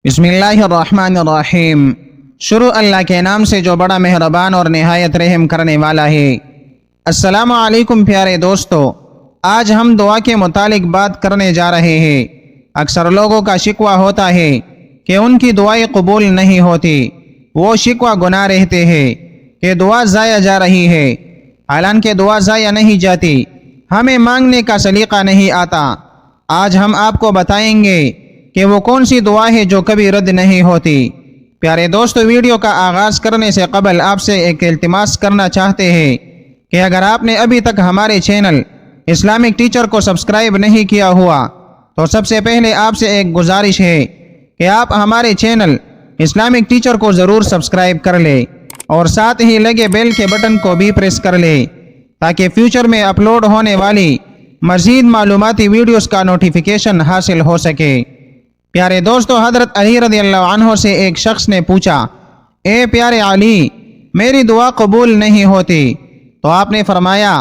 بسم اللہ الرحمن الرحیم۔ شروع اللہ کے نام سے جو بڑا مہربان اور نہایت رحم کرنے والا ہے۔ السلام علیکم پیارے دوستو، آج ہم دعا کے متعلق بات کرنے جا رہے ہیں۔ اکثر لوگوں کا شکوہ ہوتا ہے کہ ان کی دعائیں قبول نہیں ہوتی۔ وہ شکوہ گناہ رہتے ہیں کہ دعا ضائع جا رہی ہے، حالانکہ دعا ضائع نہیں جاتی، ہمیں مانگنے کا سلیقہ نہیں آتا۔ آج ہم آپ کو بتائیں گے کہ وہ کون سی دعا ہے جو کبھی رد نہیں ہوتی۔ پیارے دوستو، ویڈیو کا آغاز کرنے سے قبل آپ سے ایک التماس کرنا چاہتے ہیں کہ اگر آپ نے ابھی تک ہمارے چینل اسلامک ٹیچر کو سبسکرائب نہیں کیا ہوا تو سب سے پہلے آپ سے ایک گزارش ہے کہ آپ ہمارے چینل اسلامک ٹیچر کو ضرور سبسکرائب کر لیں اور ساتھ ہی لگے بیل کے بٹن کو بھی پریس کر لیں تاکہ فیوچر میں اپلوڈ ہونے والی مزید معلوماتی ویڈیوز کا نوٹیفیکیشن حاصل ہو سکے۔ پیارے دوستو، حضرت علی رضی اللہ عنہ سے ایک شخص نے پوچھا، اے پیارے علی، میری دعا قبول نہیں ہوتی۔ تو آپ نے فرمایا،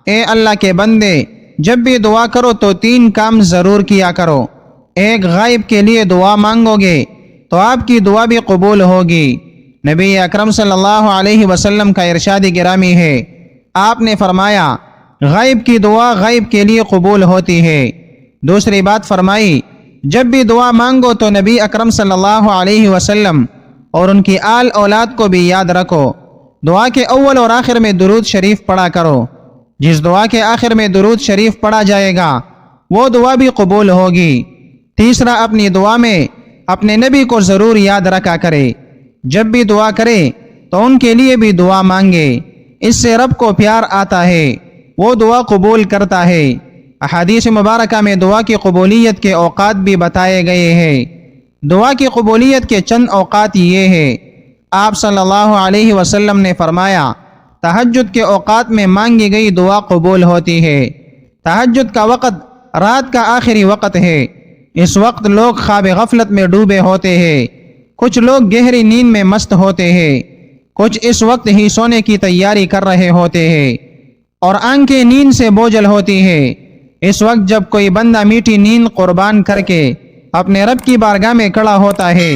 اے اللہ کے بندے، جب بھی دعا کرو تو 3 کام ضرور کیا کرو۔ ایک، غائب کے لیے دعا مانگو گے تو آپ کی دعا بھی قبول ہوگی۔ نبی اکرم صلی اللہ علیہ وسلم کا ارشاد گرامی ہے، آپ نے فرمایا، غائب کی دعا غائب کے لیے قبول ہوتی ہے۔ دوسری بات فرمائی، جب بھی دعا مانگو تو نبی اکرم صلی اللہ علیہ وسلم اور ان کی آل اولاد کو بھی یاد رکھو۔ دعا کے اول اور آخر میں درود شریف پڑھا کرو۔ جس دعا کے آخر میں درود شریف پڑھا جائے گا وہ دعا بھی قبول ہوگی۔ تیسرا، اپنی دعا میں اپنے نبی کو ضرور یاد رکھا کرے۔ جب بھی دعا کرے تو ان کے لیے بھی دعا مانگے، اس سے رب کو پیار آتا ہے، وہ دعا قبول کرتا ہے۔ احادیث مبارکہ میں دعا کی قبولیت کے اوقات بھی بتائے گئے ہیں۔ دعا کی قبولیت کے چند اوقات یہ ہیں۔ آپ صلی اللہ علیہ وسلم نے فرمایا، تہجد کے اوقات میں مانگی گئی دعا قبول ہوتی ہے۔ تہجد کا وقت رات کا آخری وقت ہے۔ اس وقت لوگ خواب غفلت میں ڈوبے ہوتے ہیں، کچھ لوگ گہری نیند میں مست ہوتے ہیں، کچھ اس وقت ہی سونے کی تیاری کر رہے ہوتے ہیں اور آنکھیں نیند سے بوجھل ہوتی ہیں۔ اس وقت جب کوئی بندہ میٹھی نیند قربان کر کے اپنے رب کی بارگاہ میں کھڑا ہوتا ہے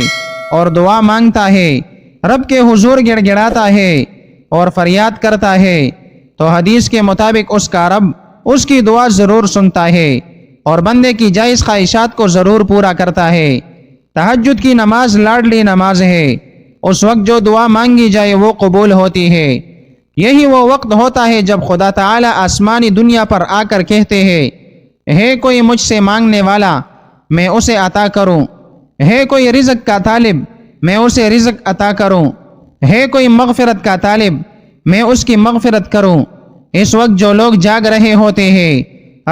اور دعا مانگتا ہے، رب کے حضور گڑ گڑاتا ہے اور فریاد کرتا ہے، تو حدیث کے مطابق اس کا رب اس کی دعا ضرور سنتا ہے اور بندے کی جائز خواہشات کو ضرور پورا کرتا ہے۔ تہجد کی نماز لاڈلی نماز ہے۔ اس وقت جو دعا مانگی جائے وہ قبول ہوتی ہے۔ یہی وہ وقت ہوتا ہے جب خدا تعالی آسمانی دنیا پر آ کر کہتے ہیں، ہے کوئی مجھ سے مانگنے والا میں اسے عطا کروں، ہے کوئی رزق کا طالب میں اسے رزق عطا کروں، ہے کوئی مغفرت کا طالب میں اس کی مغفرت کروں۔ اس وقت جو لوگ جاگ رہے ہوتے ہیں،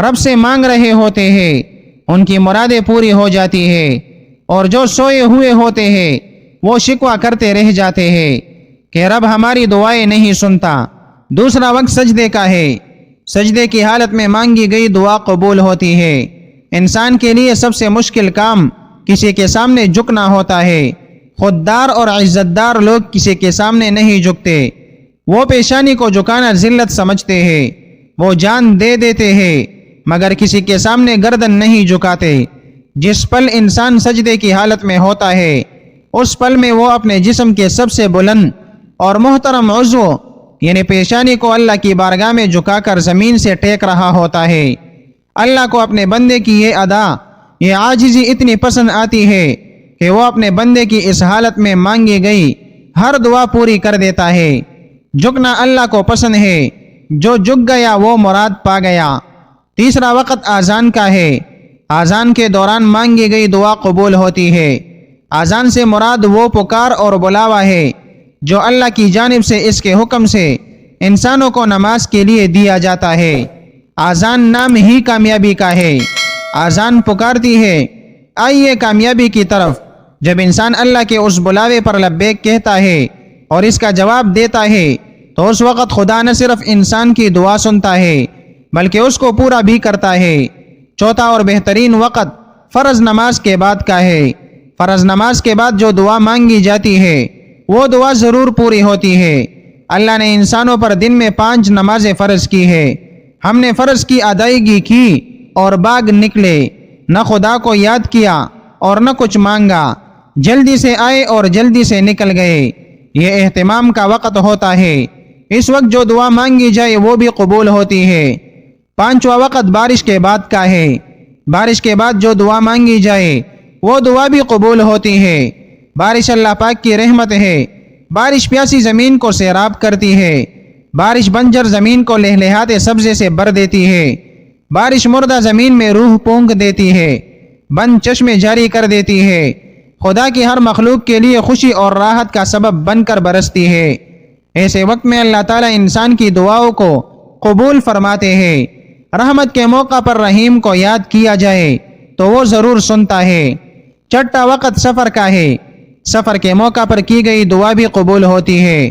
رب سے مانگ رہے ہوتے ہیں، ان کی مرادیں پوری ہو جاتی ہیں، اور جو سوئے ہوئے ہوتے ہیں وہ شکوہ کرتے رہ جاتے ہیں کہ رب ہماری دعائیں نہیں سنتا۔ دوسرا وقت سجدے کا ہے۔ سجدے کی حالت میں مانگی گئی دعا قبول ہوتی ہے۔ انسان کے لیے سب سے مشکل کام کسی کے سامنے جھکنا ہوتا ہے۔ خوددار اور عزت دار لوگ کسی کے سامنے نہیں جھکتے، وہ پیشانی کو جھکانا ذلت سمجھتے ہیں، وہ جان دے دیتے ہیں مگر کسی کے سامنے گردن نہیں جھکاتے۔ جس پل انسان سجدے کی حالت میں ہوتا ہے اس پل میں وہ اپنے جسم کے سب سے بلند اور محترم عضو یعنی پیشانی کو اللہ کی بارگاہ میں جھکا کر زمین سے ٹیک رہا ہوتا ہے۔ اللہ کو اپنے بندے کی یہ ادا، یہ عاجزی اتنی پسند آتی ہے کہ وہ اپنے بندے کی اس حالت میں مانگی گئی ہر دعا پوری کر دیتا ہے۔ جھکنا اللہ کو پسند ہے، جو جھک گیا وہ مراد پا گیا۔ تیسرا وقت آذان کا ہے۔ آذان کے دوران مانگی گئی دعا قبول ہوتی ہے۔ آذان سے مراد وہ پکار اور بلاوا ہے جو اللہ کی جانب سے اس کے حکم سے انسانوں کو نماز کے لیے دیا جاتا ہے۔ آذان نام ہی کامیابی کا ہے۔ آذان پکارتی ہے، آئیے کامیابی کی طرف۔ جب انسان اللہ کے اس بلاوے پر لبیک کہتا ہے اور اس کا جواب دیتا ہے تو اس وقت خدا نہ صرف انسان کی دعا سنتا ہے بلکہ اس کو پورا بھی کرتا ہے۔ چوتھا اور بہترین وقت فرض نماز کے بعد کا ہے۔ فرض نماز کے بعد جو دعا مانگی جاتی ہے وہ دعا ضرور پوری ہوتی ہے۔ اللہ نے انسانوں پر دن میں 5 نمازیں فرض کی ہے۔ ہم نے فرض کی ادائیگی کی اور باغ نکلے، نہ خدا کو یاد کیا اور نہ کچھ مانگا۔ جلدی سے آئے اور جلدی سے نکل گئے۔ یہ اہتمام کا وقت ہوتا ہے، اس وقت جو دعا مانگی جائے وہ بھی قبول ہوتی ہے۔ پانچواں وقت بارش کے بعد کا ہے، بارش کے بعد جو دعا مانگی جائے وہ دعا بھی قبول ہوتی ہے۔ بارش اللہ پاک کی رحمت ہے، بارش پیاسی زمین کو سیراب کرتی ہے، بارش بنجر زمین کو لہلہاتے سبزے سے بھر دیتی ہے، بارش مردہ زمین میں روح پونک دیتی ہے، بند چشمے جاری کر دیتی ہے، خدا کی ہر مخلوق کے لیے خوشی اور راحت کا سبب بن کر برستی ہے۔ ایسے وقت میں اللہ تعالیٰ انسان کی دعاؤں کو قبول فرماتے ہیں۔ رحمت کے موقع پر رحیم کو یاد کیا جائے تو وہ ضرور سنتا ہے۔ چھٹا وقت سفر کا ہے، سفر کے موقع پر کی گئی دعا بھی قبول ہوتی ہے۔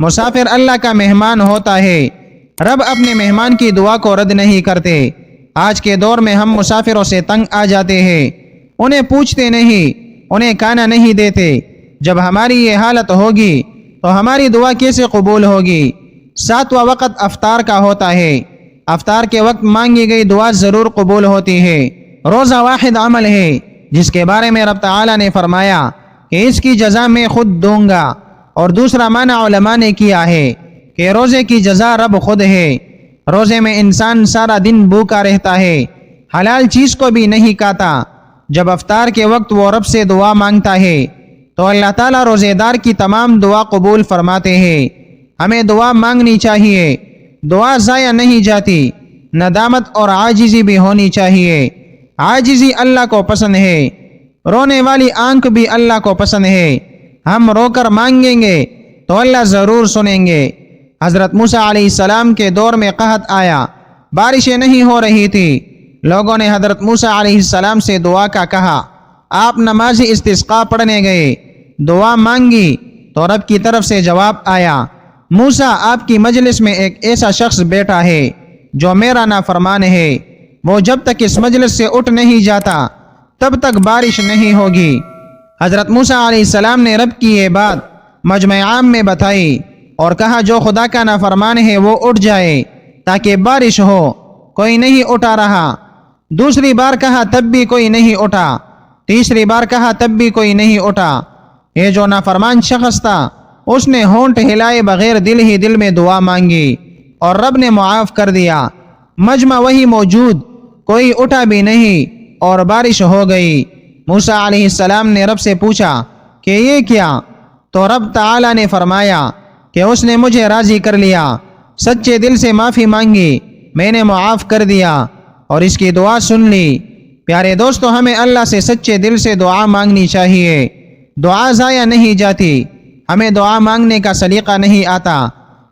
مسافر اللہ کا مہمان ہوتا ہے، رب اپنے مہمان کی دعا کو رد نہیں کرتے۔ آج کے دور میں ہم مسافروں سے تنگ آ جاتے ہیں، انہیں پوچھتے نہیں، انہیں کھانا نہیں دیتے۔ جب ہماری یہ حالت ہوگی تو ہماری دعا کیسے قبول ہوگی؟ ساتواں وقت افطار کا ہوتا ہے، افطار کے وقت مانگی گئی دعا ضرور قبول ہوتی ہے۔ روزہ واحد عمل ہے جس کے بارے میں رب تعالیٰ نے فرمایا کہ اس کی جزا میں خود دوں گا، اور دوسرا معنی علماء نے کیا ہے کہ روزے کی جزا رب خود ہے۔ روزے میں انسان سارا دن بھوکا رہتا ہے، حلال چیز کو بھی نہیں کھاتا۔ جب افطار کے وقت وہ رب سے دعا مانگتا ہے تو اللہ تعالیٰ روزے دار کی تمام دعا قبول فرماتے ہیں۔ ہمیں دعا مانگنی چاہیے، دعا ضائع نہیں جاتی۔ ندامت اور عاجزی بھی ہونی چاہیے۔ عاجزی اللہ کو پسند ہے، رونے والی آنکھ بھی اللہ کو پسند ہے۔ ہم رو کر مانگیں گے تو اللہ ضرور سنیں گے۔ حضرت موسیٰ علیہ السلام کے دور میں قحط آیا، بارشیں نہیں ہو رہی تھی۔ لوگوں نے حضرت موسیٰ علیہ السلام سے دعا کا کہا، آپ نماز استسقاء پڑھنے گئے، دعا مانگی تو رب کی طرف سے جواب آیا، موسیٰ آپ کی مجلس میں ایک ایسا شخص بیٹھا ہے جو میرا نافرمان ہے، وہ جب تک اس مجلس سے اٹھ نہیں جاتا تب تک بارش نہیں ہوگی۔ حضرت موسیٰ علیہ السلام نے رب کی یہ بات مجمع عام میں بتائی اور کہا جو خدا کا نافرمان ہے وہ اٹھ جائے تاکہ بارش ہو۔ کوئی نہیں اٹھا رہا۔ دوسری بار کہا تب بھی کوئی نہیں اٹھا، تیسری بار کہا تب بھی کوئی نہیں اٹھا۔ یہ جو نافرمان شخص تھا اس نے ہونٹ ہلائے بغیر دل ہی دل میں دعا مانگی اور رب نے معاف کر دیا۔ مجمع وہی موجود، کوئی اٹھا بھی نہیں اور بارش ہو گئی۔ موسیٰ علیہ السلام نے رب سے پوچھا کہ یہ کیا؟ تو رب تعالیٰ نے فرمایا کہ اس نے مجھے راضی کر لیا، سچے دل سے معافی مانگی، میں نے معاف کر دیا اور اس کی دعا سن لی۔ پیارے دوستو، ہمیں اللہ سے سچے دل سے دعا مانگنی چاہیے۔ دعا ضائع نہیں جاتی، ہمیں دعا مانگنے کا سلیقہ نہیں آتا۔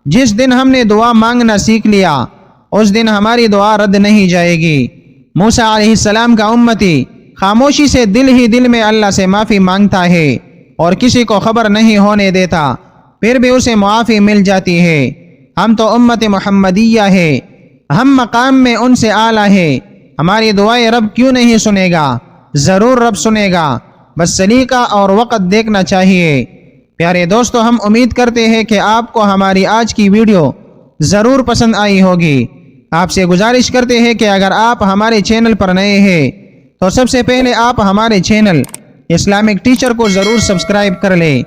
جس دن ہم نے دعا مانگنا سیکھ لیا اس دن ہماری دعا رد نہیں جائے گی۔ موسیٰ علیہ السلام کا امتی خاموشی سے دل ہی دل میں اللہ سے معافی مانگتا ہے اور کسی کو خبر نہیں ہونے دیتا، پھر بھی اسے معافی مل جاتی ہے۔ ہم تو امت محمدیہ ہے، ہم مقام میں ان سے اعلیٰ ہے۔ ہماری دعائیں رب کیوں نہیں سنے گا؟ ضرور رب سنے گا، بس سلیقہ اور وقت دیکھنا چاہیے۔ پیارے دوستو، ہم امید کرتے ہیں کہ آپ کو ہماری آج کی ویڈیو ضرور پسند آئی ہوگی۔ آپ سے گزارش کرتے ہیں کہ اگر آپ ہمارے چینل پر نئے ہیں تو سب سے پہلے آپ ہمارے چینل اسلامک ٹیچر کو ضرور سبسکرائب کر لیں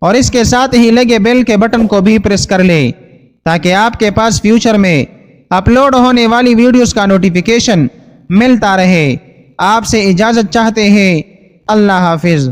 اور اس کے ساتھ ہی لگے بیل کے بٹن کو بھی پریس کر لیں تاکہ آپ کے پاس فیوچر میں اپلوڈ ہونے والی ویڈیوز کا نوٹیفیکیشن ملتا رہے۔ آپ سے اجازت چاہتے ہیں، اللہ حافظ۔